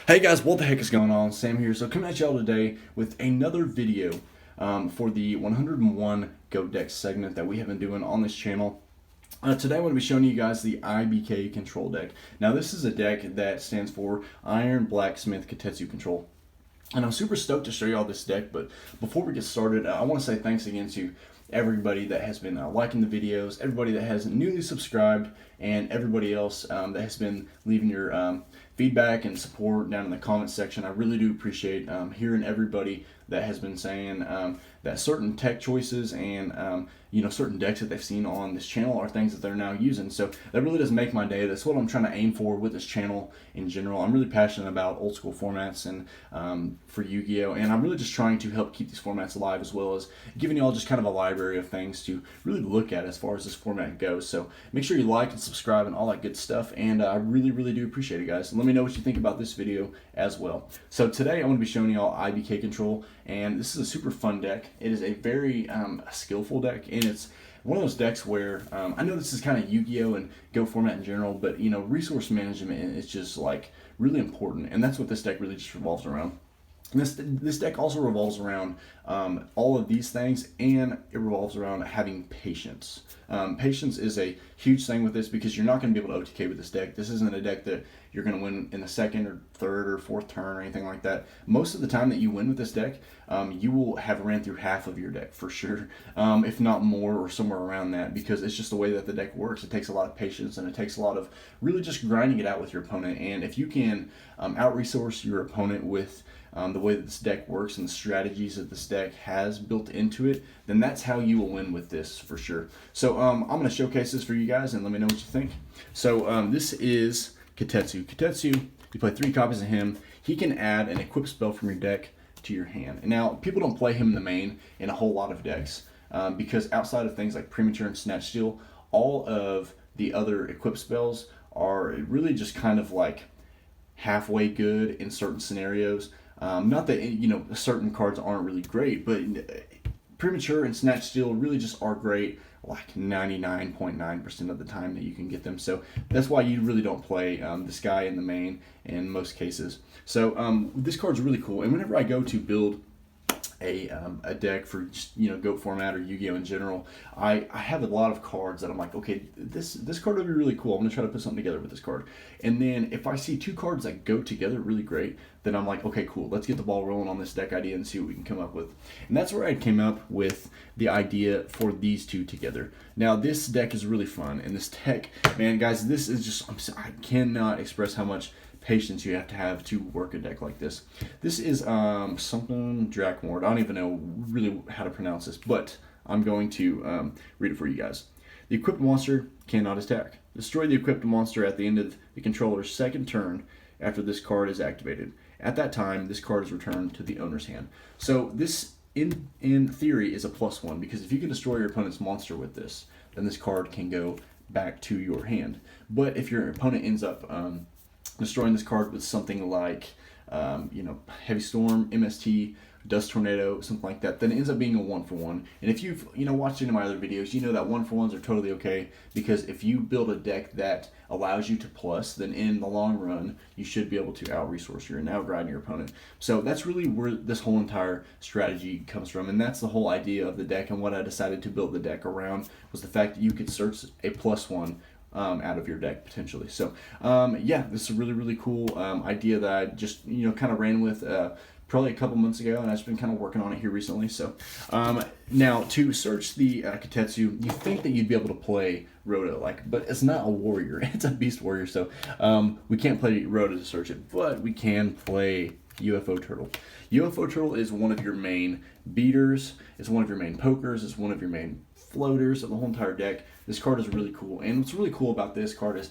Hey guys, what the heck is going on? Sam here. So coming at y'all today with another video for the 101 Go Deck segment that we have been doing on this channel. Today I'm going to be showing you guys the IBK control deck. Now this is a deck that stands for Iron Blacksmith Kitetsu Control. And I'm super stoked to show you all this deck, but before we get started, I want to say thanks again to everybody that has been liking the videos, everybody that has newly subscribed, and everybody else that has been leaving your feedback and support down in the comments section. I really do appreciate hearing everybody that has been saying that certain tech choices and certain decks that they've seen on this channel are things that they're now using. So that really does make my day. That's what I'm trying to aim for with this channel in general. I'm really passionate about old school formats and for Yu-Gi-Oh! And I'm really just trying to help keep these formats alive, as well as giving you all just kind of a library of things to really look at as far as this format goes. So make sure you like and subscribe and all that good stuff. And I really do appreciate it, guys. And let me know what you think about this video as well. So today I'm going to be showing you all IBK control, and this is a super fun deck. It is a very skillful deck, and it's one of those decks where I know this is kind of Yu-Gi-Oh! And Go format in general, but resource management is just like really important, and that's what this deck really just revolves around. And this deck also revolves around all of these things, and it revolves around having patience. Patience is a huge thing with this, because you're not going to be able to OTK with this deck. This isn't a deck that you're going to win in the second or third or fourth turn or anything like that. Most of the time that you win with this deck, you will have ran through half of your deck for sure, if not more or somewhere around that, because it's just the way that the deck works. It takes a lot of patience, and it takes a lot of really just grinding it out with your opponent. And if you can out-resource your opponent with the way that this deck works and the strategies that this deck has built into it, then that's how you will win with this for sure. So I'm going to showcase this for you guys, and let me know what you think. So this is Kitetsu. Kitetsu, you play 3 copies of him. He can add an equip spell from your deck to your hand. And now, people don't play him in the main in a whole lot of decks because outside of things like Premature and Snatch Steal, all of the other equip spells are really just kind of like halfway good in certain scenarios. Not that certain cards aren't really great, but Premature and Snatch Steal really just are great like 99.9% of the time that you can get them. So that's why you really don't play this guy in the main in most cases. So this card's really cool, and whenever I go to build a deck for GOAT format or Yu-Gi-Oh! In general, I have a lot of cards that I'm like, okay, this card would be really cool. I'm gonna try to put something together with this card. And then if I see 2 cards that go together really great, then I'm like, okay, cool, let's get the ball rolling on this deck idea and see what we can come up with. And that's where I came up with the idea for these 2 together. Now this deck is really fun, and this deck, man, guys, this is just, I cannot express how much patience you have to work a deck like this. This is something Drakmord. I don't even know really how to pronounce this, but I'm going to read it for you guys. The equipped monster cannot attack. Destroy the equipped monster at the end of the controller's second turn after this card is activated. At that time, this card is returned to the owner's hand. So this, in theory, is a +1, because if you can destroy your opponent's monster with this, then this card can go back to your hand. But if your opponent ends up destroying this card with something like Heavy Storm, MST, Dust Tornado, something like that, then it ends up being a 1-for-1. And if you've watched any of my other videos, you know that 1-for-1s are totally okay, because if you build a deck that allows you to plus, then in the long run you should be able to out-resource and out-grind your opponent. So that's really where this whole entire strategy comes from, and that's the whole idea of the deck. And what I decided to build the deck around was the fact that you could search a +1 out of your deck potentially. So yeah, this is a really cool idea that I just kind of ran with probably a couple months ago, and I've just been kind of working on it here recently. So now to search the Kitetsu, you think that you'd be able to play Rhoda, but it's not a warrior, it's a beast warrior, so we can't play Rhoda to search it, but we can play UFO Turtle. UFO Turtle is one of your main beaters, it's one of your main pokers, it's one of your main floaters of the whole entire deck. This card is really cool, and what's really cool about this card is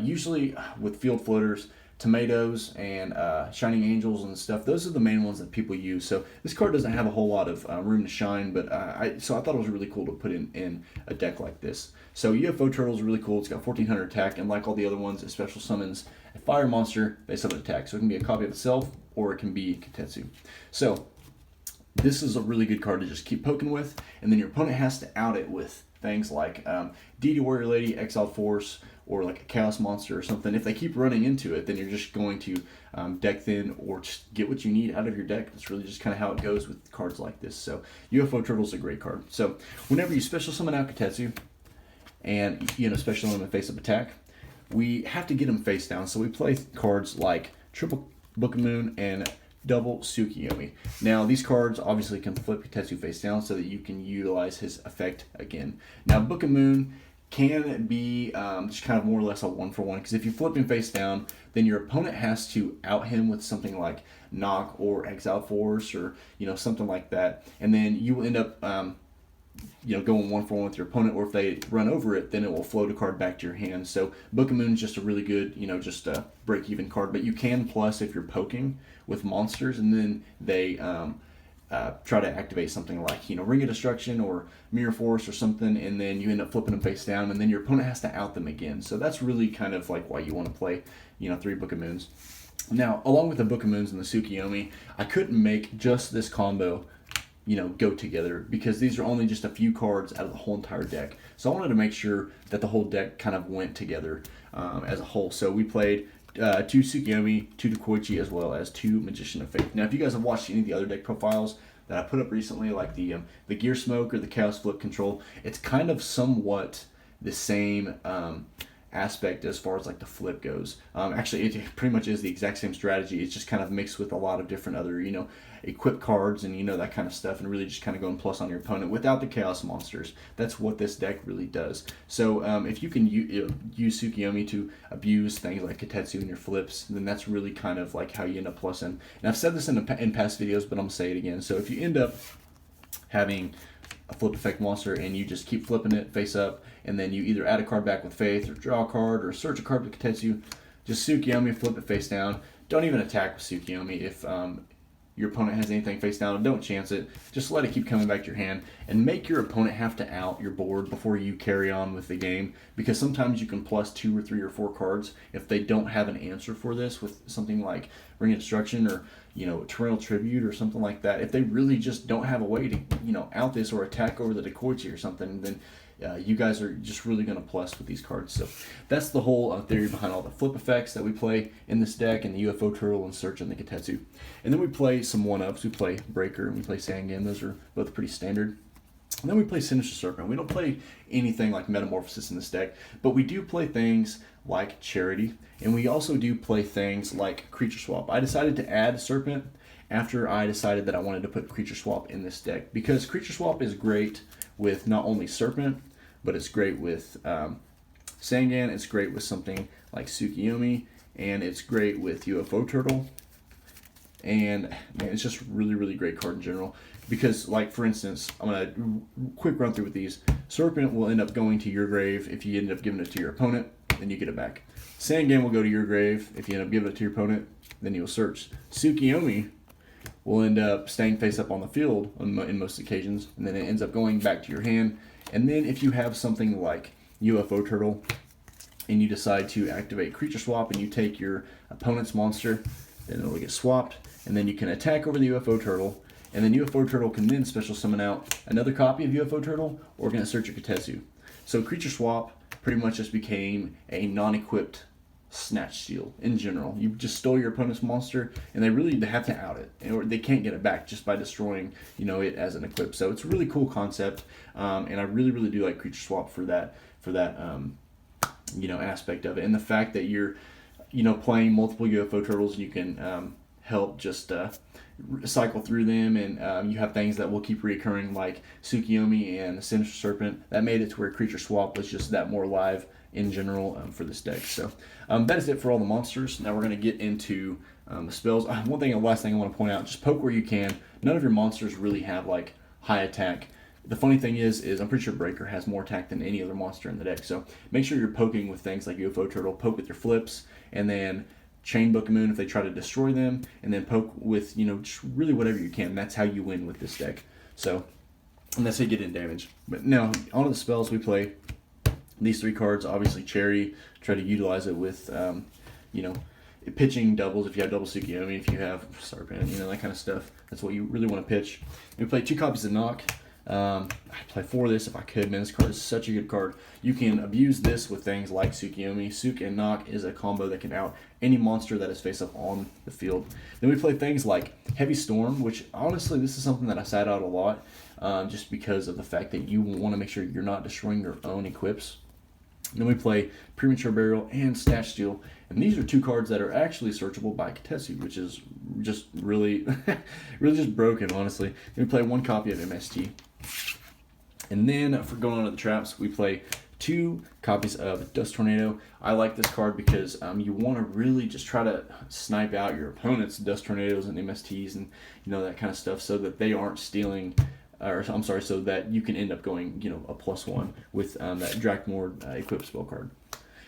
usually with field floaters, Tomatoes and Shining Angels and stuff, those are the main ones that people use. So this card doesn't have a whole lot of room to shine, but I thought it was really cool to put in a deck like this. So UFO Turtle is really cool. It's got 1400 attack, and like all the other ones, it special summons a fire monster based on attack. So it can be a copy of itself, or it can be Kitetsu. So this is a really good card to just keep poking with, and then your opponent has to out it with things like DD Warrior Lady, Exiled Force, or like a Chaos Monster or something, if they keep running into it, then you're just going to deck thin or just get what you need out of your deck. That's really just kind of how it goes with cards like this. So UFO Turtle's a great card. So whenever you special summon out Katetsu, and special summon face up attack, we have to get them face down. So we play cards like Triple Book of Moon and Double Tsukiyomi. Now these cards obviously can flip Katetsu face down so that you can utilize his effect again. Now Book of Moon can be just kind of more or less a 1-for-1, because if you flip him face down, then your opponent has to out him with something like Knock or Exile Force or something like that, and then you will end up going 1-for-1 with your opponent, or if they run over it, then it will float a card back to your hand. So Book of Moon is just a really good, just a break-even card, but you can plus if you're poking with monsters, and then they try to activate something like, Ring of Destruction or Mirror Force or something, and then you end up flipping them face down, and then your opponent has to out them again. So that's really kind of like why you want to play, 3 Book of Moons. Now, along with the Book of Moons and the Tsukiyomi, I couldn't make just this combo go together, because these are only just a few cards out of the whole entire deck. So I wanted to make sure that the whole deck kind of went together as a whole. So we played 2 Tsukiyomi, 2 Dekoichi, as well as 2 Magician of Faith. Now, if you guys have watched any of the other deck profiles that I put up recently, like the Gear Smoke or the Chaos Flip Control, it's kind of somewhat the same aspect as far as like the flip goes. Actually, it pretty much is the exact same strategy. It's just kind of mixed with a lot of different other, equip cards and that kind of stuff, and really just kind of going plus on your opponent without the Chaos Monsters. That's what this deck really does. So if you can use Tsukiyomi to abuse things like Katetsu in your flips, then that's really kind of like how you end up plussing. And I've said this in past videos, but I'm going to say it again. So if you end up having a flip effect monster and you just keep flipping it face up, and then you either add a card back with Faith or draw a card or search a card with Katetsu, just Tsukiyomi, flip it face down. Don't even attack with Tsukiyomi if your opponent has anything face down. Don't chance it. Just let it keep coming back to your hand, and make your opponent have to out your board before you carry on with the game, because sometimes you can plus 2 or 3 or 4 cards if they don't have an answer for this with something like Ring of Destruction or Torrential Tribute or something like that. If they really just don't have a way to out this or attack over the Dekoichi or something, then you guys are just really going to plus with these cards. So that's the whole theory behind all the flip effects that we play in this deck, and the UFO Turtle and Search and the Katetsu. And then we play some 1-ups. We play Breaker and we play Sangan. Those are both pretty standard. And then we play Sinister Serpent. We don't play anything like Metamorphosis in this deck, but we do play things like Charity, and we also do play things like Creature Swap. I decided to add Serpent after I decided that I wanted to put Creature Swap in this deck, because Creature Swap is great with not only Serpent, but it's great with Sangan, it's great with something like Tsukiyomi, and it's great with UFO Turtle. And man, it's just really, really great card in general. Because, like, for instance, I'm going to quick run through with these. Serpent will end up going to your grave if you end up giving it to your opponent, then you get it back. Sangan will go to your grave if you end up giving it to your opponent, then you'll search. Tsukiyomi will end up staying face up on the field in most occasions, and then it ends up going back to your hand. And then if you have something like UFO Turtle and you decide to activate Creature Swap and you take your opponent's monster, then it'll get swapped, and then you can attack over the UFO Turtle, and then UFO Turtle can then special summon out another copy of UFO Turtle, or can search your Katetsu. So Creature Swap pretty much just became a non-equipped Snatch Steal in general. You just stole your opponent's monster, and they have to out it, or they can't get it back just by destroying it as an equip. So it's a really cool concept, and I really, really do like Creature Swap for that aspect of it, and the fact that you're playing multiple UFO Turtles, you can help just cycle through them, and you have things that will keep reoccurring like Tsukiyomi and the Sinister Serpent. That made it to where Creature Swap was just that more live in general for this deck. So that is it for all the monsters. Now we're going to get into the spells. Last thing I want to point out, just poke where you can. None of your monsters really have like high attack. The funny thing is I'm pretty sure Breaker has more attack than any other monster in the deck. So make sure you're poking with things like UFO Turtle. Poke with your flips, and then chain Book of Moon if they try to destroy them, and then poke with just really whatever you can. That's how you win with this deck. So, and that's how you get in damage. But now onto the spells. We play these 3 cards. Obviously, Cherry. Try to utilize it with pitching doubles. If you have double Tsukiyomi, if you have Serpent, that kind of stuff. That's what you really want to pitch. We play 2 copies of Knock. I'd play 4 of this if I could. Man, this card is such a good card. You can abuse this with things like Tsukiyomi. Suk and Knock is a combo that can out any monster that is face up on the field. Then we play things like Heavy Storm, which honestly this is something that I sat out a lot, just because of the fact that you want to make sure you're not destroying your own equips. Then we play Premature Burial and Stash Steal, and these are 2 cards that are actually searchable by Katetsu, which is just really, really just broken, honestly. Then we play 1 copy of MST. And then for going on to the traps, we play 2 copies of Dust Tornado. I like this card because you want to really just try to snipe out your opponent's Dust Tornadoes and MSTs and that kind of stuff, so that they aren't stealing. Or I'm sorry, so that you can end up going a +1 with that Drakmord equipped spell card.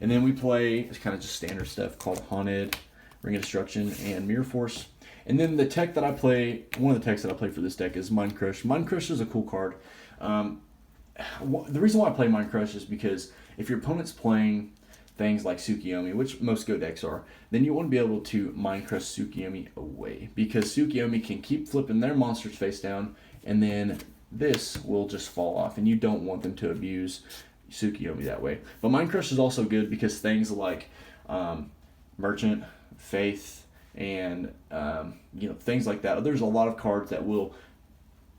And then we play kind of just standard stuff called Haunted, Ring of Destruction, and Mirror Force. And then the tech that I play, one of the techs that I play for this deck is Mind Crush. Mind Crush is a cool card. The reason why I play Mind Crush is because if your opponent's playing things like Tsukiyomi, which most Go decks are, then you want to be able to Mind Crush Tsukiyomi away, because Tsukiyomi can keep flipping their monsters face down, and then this will just fall off, and you don't want them to abuse Tsukiyomi that way. But Mind Crush is also good because things like Merchant, Faith, and things like that. There's a lot of cards that will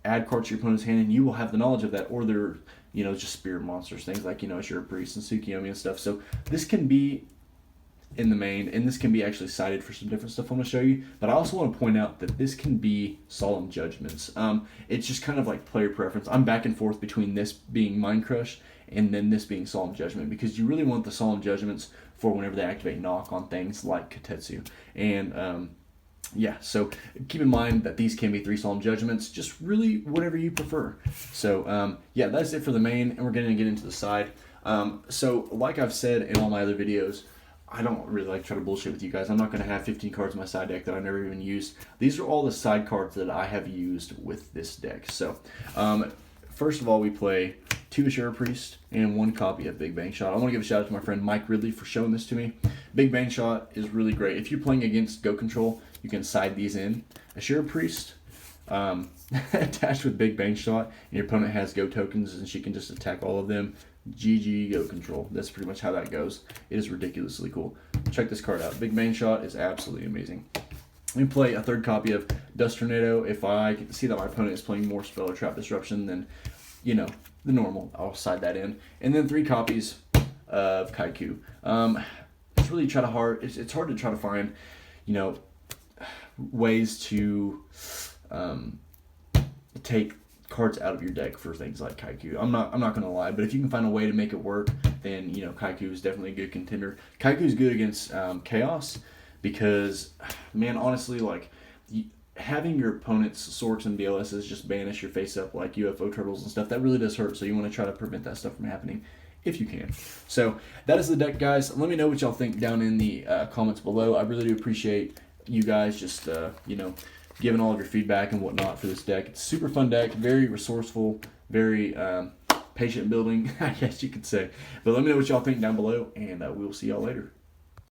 add cards to your opponent's hand, and you will have the knowledge of that, or they're just spirit monsters, things like Ashura Priest and Tsukiyomi and stuff. So this can be in the main, and this can be actually cited for some different stuff I'm going to show you. But I also want to point out that this can be Solemn Judgments. It's just kind of like player preference. I'm back and forth between this being Mind Crush and then this being Solemn Judgment, because you really want the Solemn Judgments for whenever they activate Knock on things like Katetsu. And yeah, so keep in mind that these can be 3 Solemn Judgments, just really whatever you prefer. So yeah, that's it for the main, and we're going to get into the side. So like I've said in all my other videos, I don't really like to try to bullshit with you guys. I'm not going to have 15 cards in my side deck that I've never even used. These are all the side cards that I have used with this deck. So first of all, we play 2 Ashura Priest and 1 copy of Big Bang Shot. I want to give a shout out to my friend Mike Ridley for showing this to me. Big Bang Shot is really great. If you're playing against Go Control, you can side these in. Ashura Priest attached with Big Bang Shot, and your opponent has Go tokens, and she can just attack all of them. GG Go Control. That's pretty much how that goes. It is ridiculously cool. Check this card out. Big Bang Shot is absolutely amazing. We play a 3rd copy of Dust Tornado. If I see that my opponent is playing more Spell or Trap Disruption than the normal, I'll side that in. And then 3 copies of Kaiku. It's really it's hard to try to find ways to take cards out of your deck for things like Kaiku. I'm not gonna lie, but if you can find a way to make it work, then Kaiku is definitely a good contender. Kaiku is good against Chaos because, man, honestly, like having your opponent's Sorks and BLSs just banish your face up like UFO turtles and stuff, that really does hurt. So you want to try to prevent that stuff from happening if you can. So that is the deck, guys. Let me know what y'all think down in the comments below. I really do appreciate you guys just giving all of your feedback and whatnot for this deck. It's a super fun deck, very resourceful, very patient building, I guess you could say. But let me know what y'all think down below, and we will see y'all later.